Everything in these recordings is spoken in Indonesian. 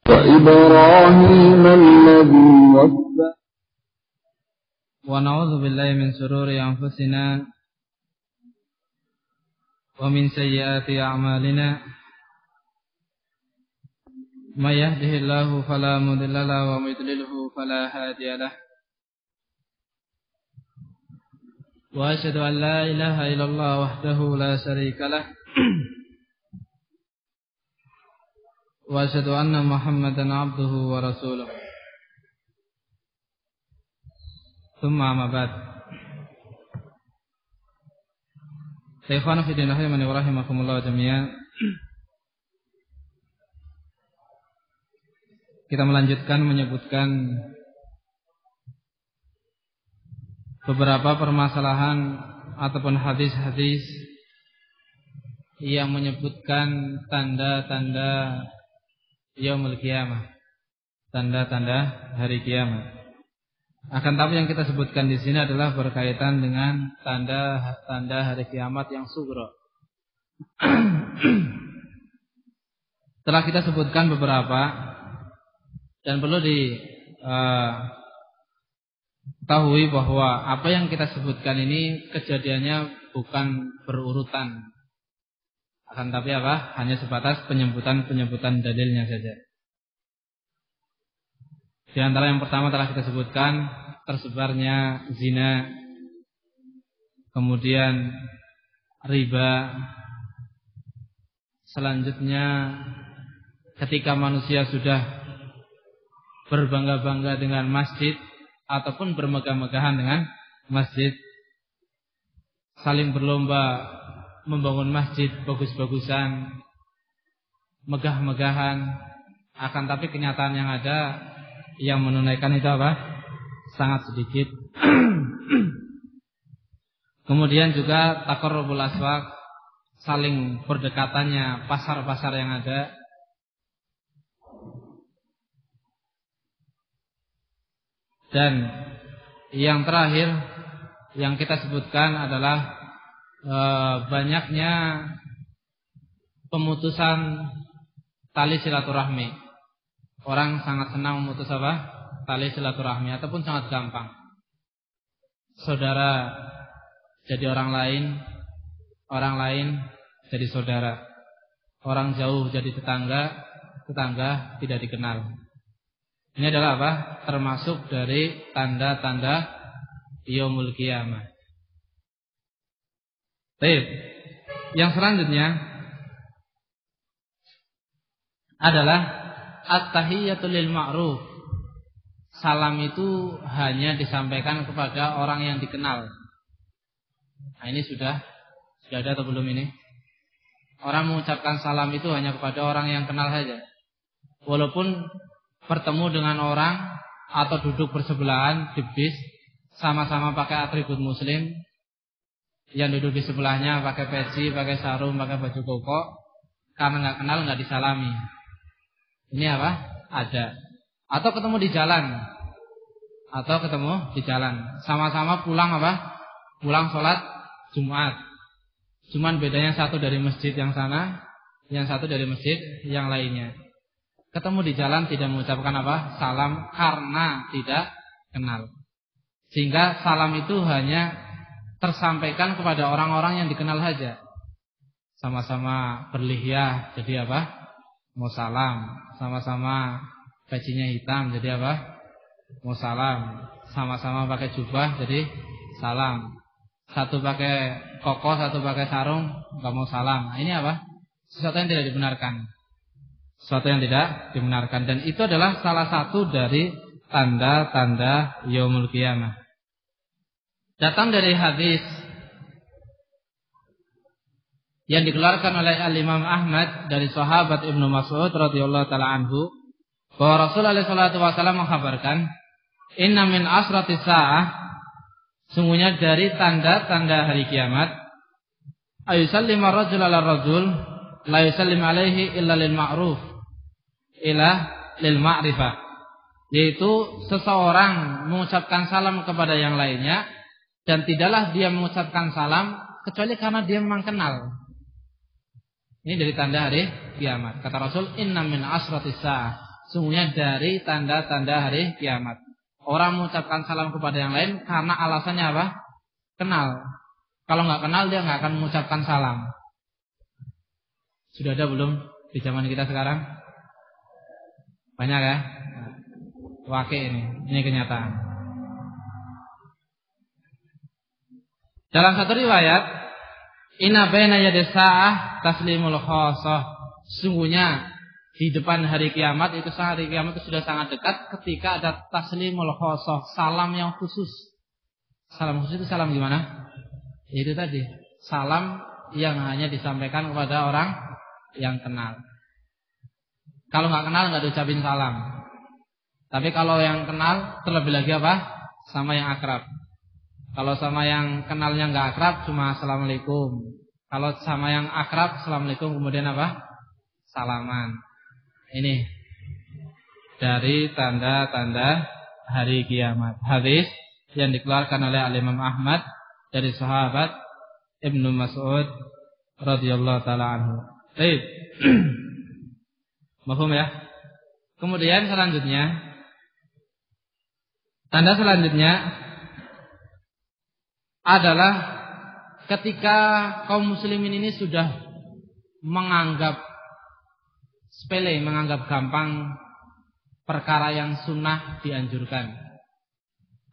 وإبراهيم الذي وفى ونعوذ بالله من شرور أنفسنا ومن سيئات أعمالنا من يهده الله فلا مضل له ومن يضلله فلا هادي له وأشهد أن لا إله إلا الله وحده لا شريك له وأشهد أن محمدا عبده ورسوله ثم أما بعد Ikhwan fi din rahimani wa rahimakumullah jami'an. Kita melanjutkan menyebutkan beberapa permasalahan ataupun hadis-hadis yang menyebutkan tanda-tanda yaumul qiyamah, tanda-tanda hari kiamat. Akan tapi yang kita sebutkan di sini adalah berkaitan dengan tanda-tanda hari kiamat yang sughra. Telah kita sebutkan beberapa dan perlu diketahui bahwa apa yang kita sebutkan ini kejadiannya bukan berurutan. Akan tapi apa? Hanya sebatas penyebutan dalilnya saja. Di antara yang pertama telah kita sebutkan tersebarnya zina, kemudian riba. Selanjutnya ketika manusia sudah berbangga-bangga dengan masjid ataupun bermegah-megahan dengan masjid, saling berlomba membangun masjid bagus-bagusan, megah-megahan, akan tapi kenyataan yang ada yang menunaikan itu apa? Sangat sedikit. Kemudian juga taqarrubul aswaq, saling berdekatannya pasar-pasar yang ada. Dan yang terakhir yang kita sebutkan adalah banyaknya pemutusan tali silaturahmi. Orang sangat senang memutus apa? Tali silaturahmi ataupun sangat gampang. Saudara jadi orang lain jadi saudara. Orang jauh jadi tetangga tidak dikenal. Ini adalah apa? Termasuk dari tanda-tanda yaumul qiyamah. Baik. Yang selanjutnya adalah at-tahiyyatu lil ma'ruf. Salam itu hanya disampaikan kepada orang yang dikenal. Nah, ini sudah ada atau belum ini? Orang mengucapkan salam itu hanya kepada orang yang kenal saja. Walaupun bertemu dengan orang atau duduk bersebelahan di bis, sama-sama pakai atribut muslim, yang duduk di sebelahnya pakai peci, pakai sarung, pakai baju koko, karena nggak kenal nggak disalami. Ini apa? Ada. Atau ketemu di jalan. Sama-sama pulang apa? Pulang sholat Jumat. Cuman bedanya satu dari masjid yang sana, yang satu dari masjid yang lainnya. Ketemu di jalan tidak mengucapkan apa? Salam karena tidak kenal. Sehingga salam itu hanya tersampaikan kepada orang-orang yang dikenal saja. Sama-sama berlihyah jadi apa? Mau salam. Sama-sama pecinya hitam jadi apa? Mau salam. Sama-sama pakai jubah jadi salam. Satu pakai koko, satu pakai sarung, enggak mau salam. Nah, ini apa? Sesuatu yang tidak dibenarkan. Dan itu adalah salah satu dari tanda-tanda yaumul qiyamah. Datang dari hadis yang dikeluarkan oleh Al-Imam Ahmad dari sahabat Ibnu Mas'ud radhiyallahu taala anhu, bahwa Rasulullah sallallahu alaihi wasallam mengkhabarkan, "Inna min asratis saah", sungguhnya dari tanda-tanda hari kiamat, ayusallimu ar-rajul 'ala ar-rajul la yusallim alaihi illa lil ma'ruf illa lil ma'rifah, yaitu seseorang mengucapkan salam kepada yang lainnya dan tidaklah dia mengucapkan salam kecuali karena dia memang kenal. Ini dari tanda hari kiamat. Kata Rasul, inna min asratis saah, Sungguhnya dari tanda-tanda hari kiamat. Orang mengucapkan salam kepada yang lain karena alasannya apa? Kenal. Kalau nggak kenal dia nggak akan mengucapkan salam. Sudah ada belum di zaman kita sekarang? Banyak ya? Wakil ini kenyataan. Dalam satu riwayat, inna baina yadis sa'ah taslimul khassah. Sungguhnya di depan hari kiamat itu sudah sangat dekat ketika ada taslimul khassah, salam yang khusus. Salam khusus itu salam gimana? Itu tadi, salam yang hanya disampaikan kepada orang yang kenal. Kalau nggak kenal nggak diucapin salam. Tapi kalau yang kenal terlebih lagi apa? Sama yang akrab. Kalau sama yang kenalnya nggak akrab cuma assalamualaikum. Kalau sama yang akrab assalamualaikum kemudian apa? Salaman. Ini dari tanda-tanda hari kiamat. Hadis yang dikeluarkan oleh Imam Ahmad dari sahabat Ibnu Mas'ud radhiyallahu taala anhu. Baik. Paham ya? Kemudian selanjutnya, tanda selanjutnya adalah ketika kaum muslimin ini sudah menganggap sepele, menganggap gampang perkara yang sunnah dianjurkan.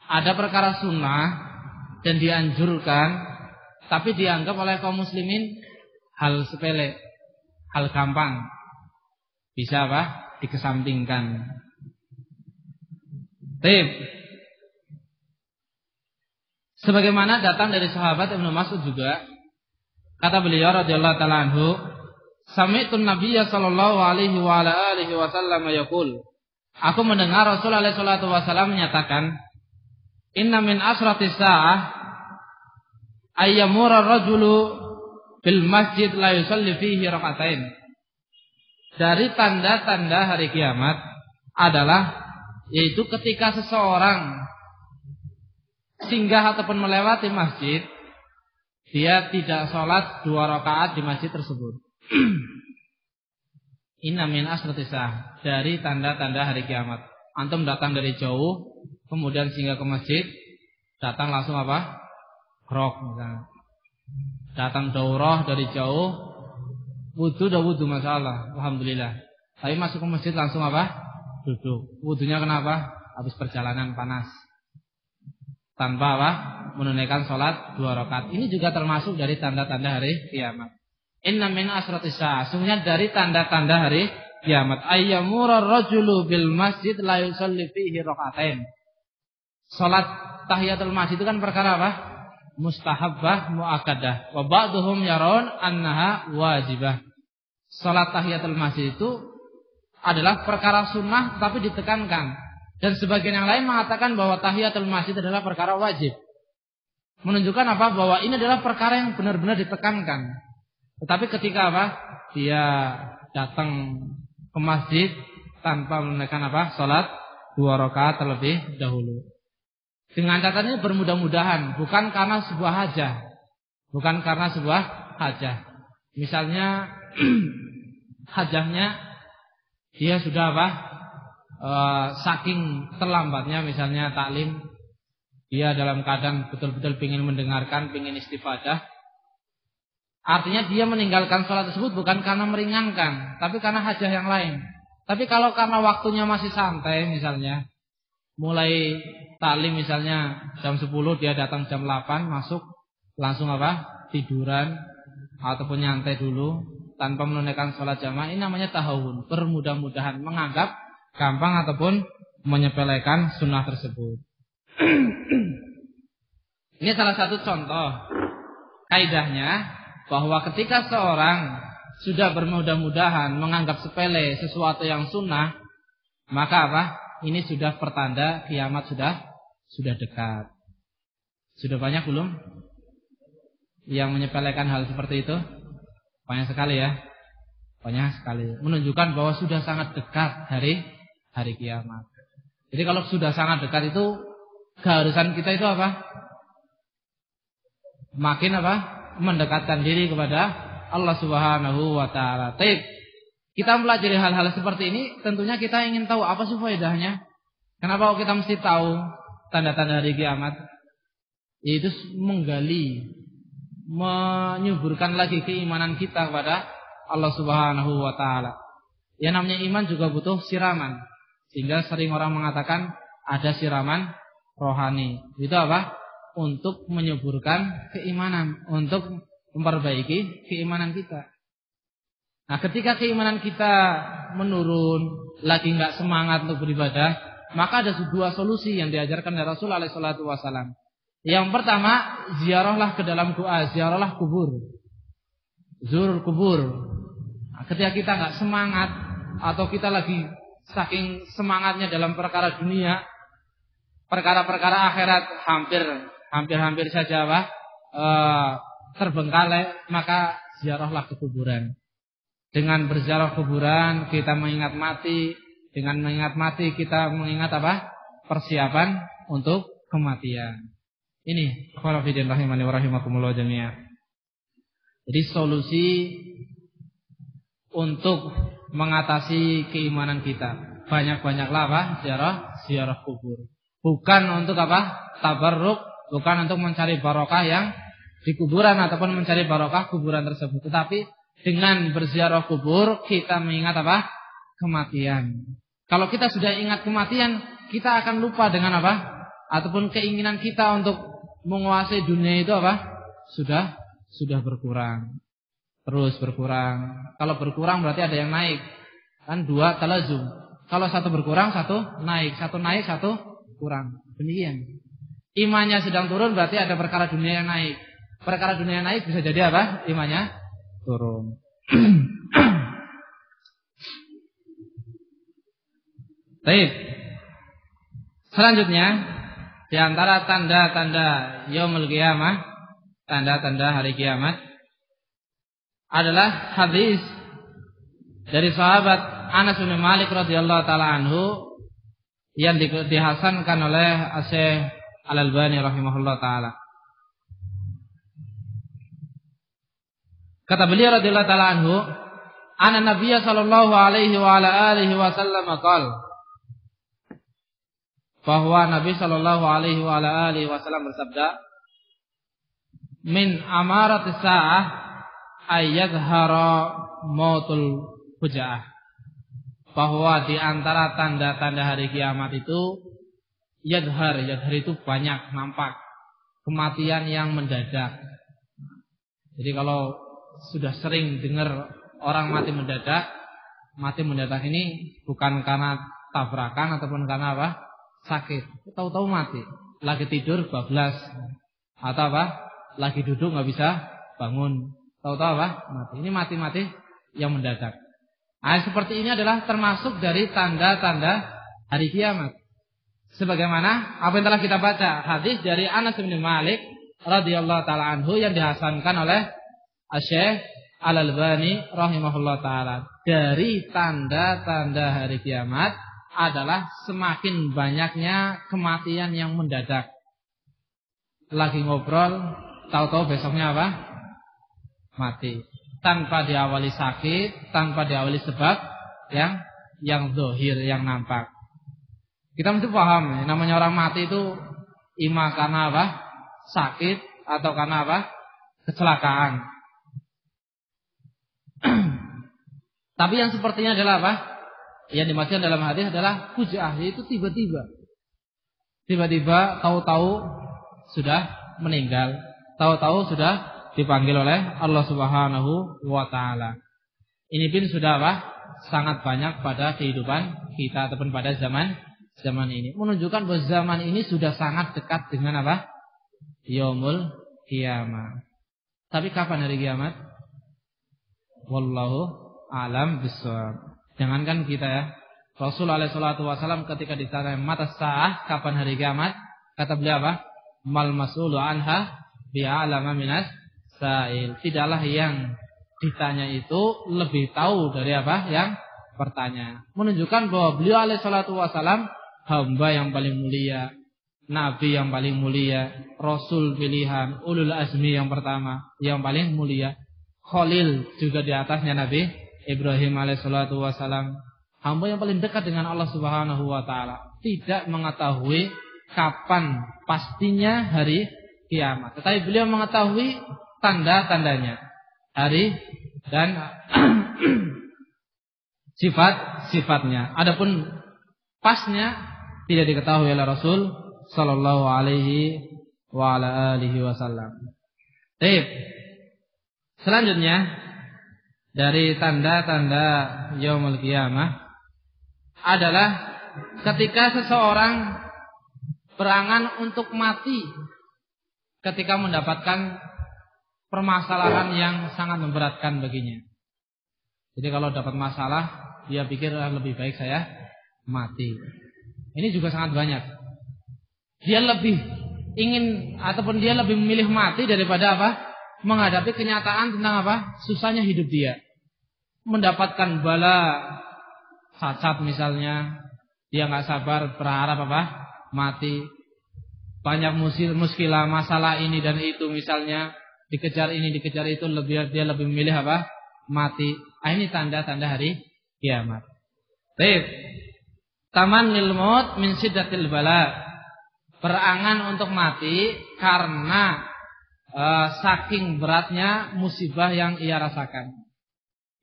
Ada perkara sunnah dan dianjurkan, tapi dianggap oleh kaum muslimin hal sepele, hal gampang. Bisa apa? Dikesampingkan. Baik. Sebagaimana datang dari sahabat Ibnu Mas'ud juga, kata beliau radhiyallahu taala anhu, sami'tu Nabiyya sallallahu alaihi wa ala alihi wasallam yaqul. Aku mendengar Rasulullah sallallahu alaihi wasallam menyatakan, inna min asratis saah ayyamura ar-rajulu bil masjid la yusalli fihi rak'atain. Dari tanda-tanda hari kiamat adalah yaitu ketika seseorang singgah ataupun melewati masjid, dia tidak sholat 2 rakaat di masjid tersebut. Inna min asratis saah, dari tanda-tanda hari kiamat. Antum datang dari jauh, kemudian singgah ke masjid, datang langsung apa? Krok misalnya. Datang daurah dari jauh, wudu dah wudu masalah, alhamdulillah. Tapi masuk ke masjid langsung apa? Duduk. Wudunya kenapa? Habis perjalanan panas. Tanpa apa? Menunaikan sholat 2 rakaat. Ini juga termasuk dari tanda-tanda hari kiamat. Inna min asratis saah, sungguhnya dari tanda-tanda hari kiamat. Ayyamura ar-rajulu bil masjid la yusalli fihi rak'atain. Salat tahiyatul masjid itu kan perkara apa? Mustahabbah muakkadah. Wa ba'dhum yarawun annaha wajibah. Salat tahiyatul masjid itu adalah perkara sunnah tapi ditekankan. Dan sebagian yang lain mengatakan bahwa tahiyatul masjid adalah perkara wajib. Menunjukkan apa? Bahwa ini adalah perkara yang benar-benar ditekankan. Tetapi ketika apa? Dia datang ke masjid tanpa menunaikan apa? Salat 2 rakaat terlebih dahulu. Dengan catatan ini bermudah-mudahan, bukan karena sebuah hajah. Bukan karena sebuah hajah. Misalnya hajahnya dia sudah apa? Saking terlambatnya misalnya taklim, dia dalam keadaan betul-betul ingin mendengarkan, ingin istifadah. Artinya dia meninggalkan sholat tersebut bukan karena meringankan, tapi karena hajah yang lain. Tapi kalau karena waktunya masih santai misalnya, mulai taklim misalnya jam 10, dia datang jam 8, masuk langsung apa? Tiduran ataupun nyantai dulu tanpa menunaikan sholat jamaah, ini namanya tahawun, bermudah-mudahan, menganggap gampang ataupun menyepelekan sunnah tersebut. Ini salah satu contoh kaidahnya, bahwa ketika seorang sudah bermudah-mudahan menganggap sepele sesuatu yang sunnah, maka apa? Ini sudah pertanda kiamat sudah dekat. Sudah banyak belum yang menyepelekan hal seperti itu? Banyak sekali ya. Banyak sekali. Menunjukkan bahwa sudah sangat dekat hari kiamat. Jadi kalau sudah sangat dekat itu, keharusan kita itu apa? Makin apa? Mendekatkan diri kepada Allah Subhanahu wa taala. Baik. kita pelajari hal-hal seperti ini, tentunya kita ingin tahu apa sih faedahnya. Kenapa kita mesti tahu tanda-tanda hari kiamat? Yaitu menggali, menyuburkan lagi keimanan kita kepada Allah Subhanahu wa taala. Yang namanya iman juga butuh siraman. Sehingga sering orang mengatakan ada siraman rohani. Itu apa? Untuk menyuburkan keimanan, untuk memperbaiki keimanan kita. Nah, ketika keimanan kita menurun, lagi enggak semangat untuk beribadah, maka ada dua solusi yang diajarkan oleh Rasulullah SAW. Yang pertama, ziarahlah ke dalam doa, ziarahlah kubur. Zur kubur. Nah, ketika kita enggak semangat atau kita lagi saking semangatnya dalam perkara dunia, perkara-perkara akhirat hampir saja terbengkalai, maka ziarahlah ke kuburan. Dengan berziarah kuburan kita mengingat mati, dengan mengingat mati kita mengingat apa? Persiapan untuk kematian. Ini khawafidin rahimani wa rahimakumullah jami'ah. Jadi solusi untuk mengatasi keimanan kita, banyak-banyaklah apa? Ziarah kubur. Bukan untuk apa? Tabarruk, bukan untuk mencari barokah yang di kuburan ataupun mencari barokah kuburan tersebut. Tetapi dengan berziarah kubur kita mengingat apa? Kematian. Kalau kita sudah ingat kematian, kita akan lupa dengan apa? Ataupun keinginan kita untuk menguasai dunia itu apa? Sudah berkurang. Terus berkurang. Kalau berkurang berarti ada yang naik. Kan dua talazum. Kalau satu berkurang, satu naik. Satu naik, satu kurang. Demikian. Imannya sedang turun berarti ada perkara dunia yang naik. Perkara dunia yang naik bisa jadi apa? Imannya turun. Baik. Selanjutnya, di antara tanda-tanda yaumul qiyamah, tanda-tanda hari kiamat adalah hadis dari sahabat Anas bin Malik radhiyallahu taala anhu yang dihasankan oleh Syekh Al-Albani rahimahullah taala. Kata beliau radhiyallahu taala anhu, "Anna Nabiy sallallahu alaihi wa ala alihi wasallam qala," bahwa Nabi sallallahu alaihi wa ala alihi wasallam bersabda, "Min amaratis saah ayyadhara mautul fujaah." Bahwa di antara tanda-tanda hari kiamat itu yadhar itu banyak nampak kematian yang mendadak. Jadi kalau sudah sering dengar orang mati mendadak ini bukan karena tabrakan ataupun karena apa? Sakit. Tahu-tahu mati. Lagi tidur bablas atau apa? Lagi duduk nggak bisa bangun. Tahu-tahu apa? Mati. Ini mati-mati yang mendadak. Nah, seperti ini adalah termasuk dari tanda-tanda hari kiamat. Sebagaimana apa yang telah kita baca hadis dari Anas bin Malik radhiyallahu taala anhu yang dihasankan oleh Syekh Al-Albani rahimahullah taala. Dari tanda-tanda hari kiamat adalah semakin banyaknya kematian yang mendadak. Lagi ngobrol, tahu-tahu besoknya apa? Mati. Tanpa diawali sakit, tanpa diawali sebab yang zahir, yang nampak. Kita mesti paham, namanya orang mati itu ima karena apa? Sakit atau karena apa? Kecelakaan. Tapi yang sepertinya adalah apa? Yang dimaksudkan dalam hadis adalah fujaah, yaitu tiba-tiba. Tiba-tiba tahu-tahu sudah meninggal, tahu-tahu sudah dipanggil oleh Allah Subhanahu wa taala. Ini pun sudah apa? Sangat banyak pada kehidupan kita ataupun pada zaman ini. Menunjukkan bahwa zaman ini sudah sangat dekat dengan apa? Yaumul qiyamah. Tapi kapan hari kiamat? Wallahu a'lam bishawab. Jangankan kita ya. Rasulullah SAW ketika ditanya mata sa'ah, kapan hari kiamat? Kata beliau apa? Mal mas'ulu anha bi'alama minas sa'il. Tidaklah yang ditanya itu lebih tahu dari apa yang bertanya. Menunjukkan bahwa beliau SAW hamba yang paling mulia, nabi yang paling mulia, rasul pilihan, ulul azmi yang pertama, yang paling mulia. Khalil juga di atasnya nabi Ibrahim alaihissalatu wassalam, hamba yang paling dekat dengan Allah Subhanahu wa taala, tidak mengetahui kapan pastinya hari kiamat. Tetapi beliau mengetahui tanda-tandanya, hari dan sifat-sifatnya. Adapun pasnya tidak diketahui oleh Rasul sallallahu alaihi wa ala alihi wasallam. Baik. Selanjutnya dari tanda-tanda yaumul qiyamah adalah ketika seseorang berangan untuk mati ketika mendapatkan permasalahan yang sangat memberatkan baginya. Jadi kalau dapat masalah, dia pikir lebih baik saya mati. Ini juga sangat banyak. Dia lebih ingin ataupun dia lebih memilih mati daripada apa? Menghadapi kenyataan tentang apa? Susahnya hidup dia. Mendapatkan bala cacat misalnya, dia nggak sabar berharap apa? Mati. Banyak muskilah masalah ini dan itu misalnya, dikejar ini dikejar itu, dia lebih memilih apa? Mati. Ini tanda-tanda hari kiamat. Baik. Tamannil maut min syiddatil bala. Berangan untuk mati karena saking beratnya musibah yang ia rasakan.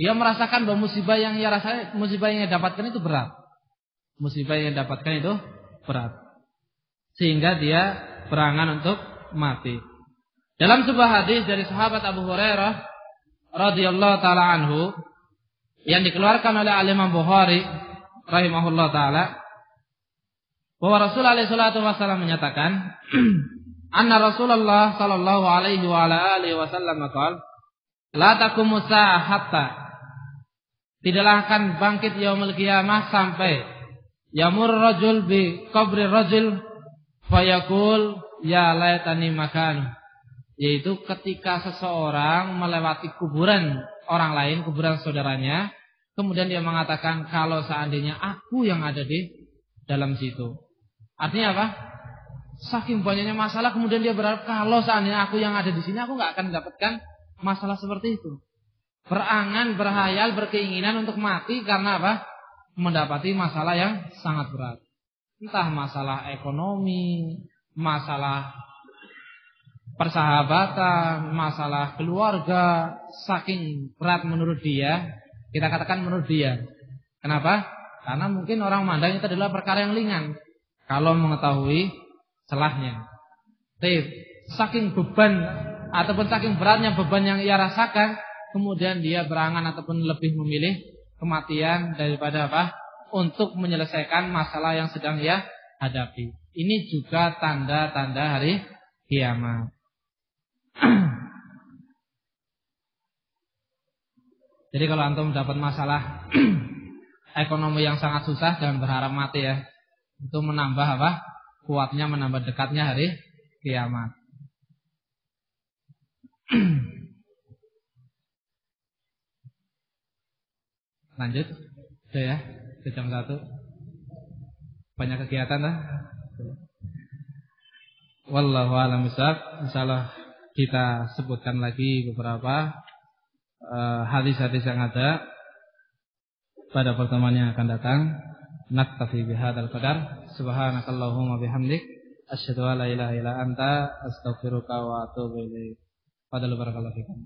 Dia merasakan bahwa musibah yang ia rasakan, musibah yang ia dapatkan itu berat. Musibah yang ia dapatkan itu berat. Sehingga dia berangan untuk mati. Dalam sebuah hadis dari sahabat Abu Hurairah radhiyallahu taala anhu yang dikeluarkan oleh Imam Bukhari rahimahullah taala, bahwa Rasulullah sallallahu alaihi wasallam menyatakan, anna Rasulullah sallallahu alaihi wa ala alihi wasallam qala, la taqumu sa'ah hatta, tidaklah akan bangkit yaumul qiyamah sampai yamur rajul bi qabri rajul fayaqul ya laitani makan, yaitu ketika seseorang melewati kuburan orang lain, kuburan saudaranya, kemudian dia mengatakan, kalau seandainya aku yang ada di dalam situ. Artinya apa? Saking banyaknya masalah, kemudian dia berharap, kalau seandainya aku yang ada di sini, aku nggak akan mendapatkan masalah seperti itu. Berangan, berhayal, berkeinginan untuk mati karena apa? Mendapati masalah yang sangat berat. Entah masalah ekonomi, masalah persahabatan, masalah keluarga, saking berat menurut dia. Kita katakan menurut dia. Kenapa? Karena mungkin orang mandang itu adalah perkara yang ringan kalau mengetahui celahnya. Saking beban ataupun saking beratnya beban yang ia rasakan, kemudian dia berangan ataupun lebih memilih kematian daripada apa? Untuk menyelesaikan masalah yang sedang ia hadapi. Ini juga tanda-tanda hari kiamat. Jadi kalau antum dapat masalah ekonomi yang sangat susah, jangan berharap mati ya. Itu menambah apa? Kuatnya, menambah dekatnya hari kiamat. Lanjut. Sudah ya, jam 1. Banyak kegiatan lah. Wallahu a'lam bishawab. Insyaallah kita sebutkan lagi beberapa hadis-hadis yang ada pada pertemuan yang akan datang. Naktafi bihadzal qadar. Subhanakallahumma bihamdik asyhadu an la ilaha illa anta astaghfiruka wa atubu ilaik. Barakallahu fikum.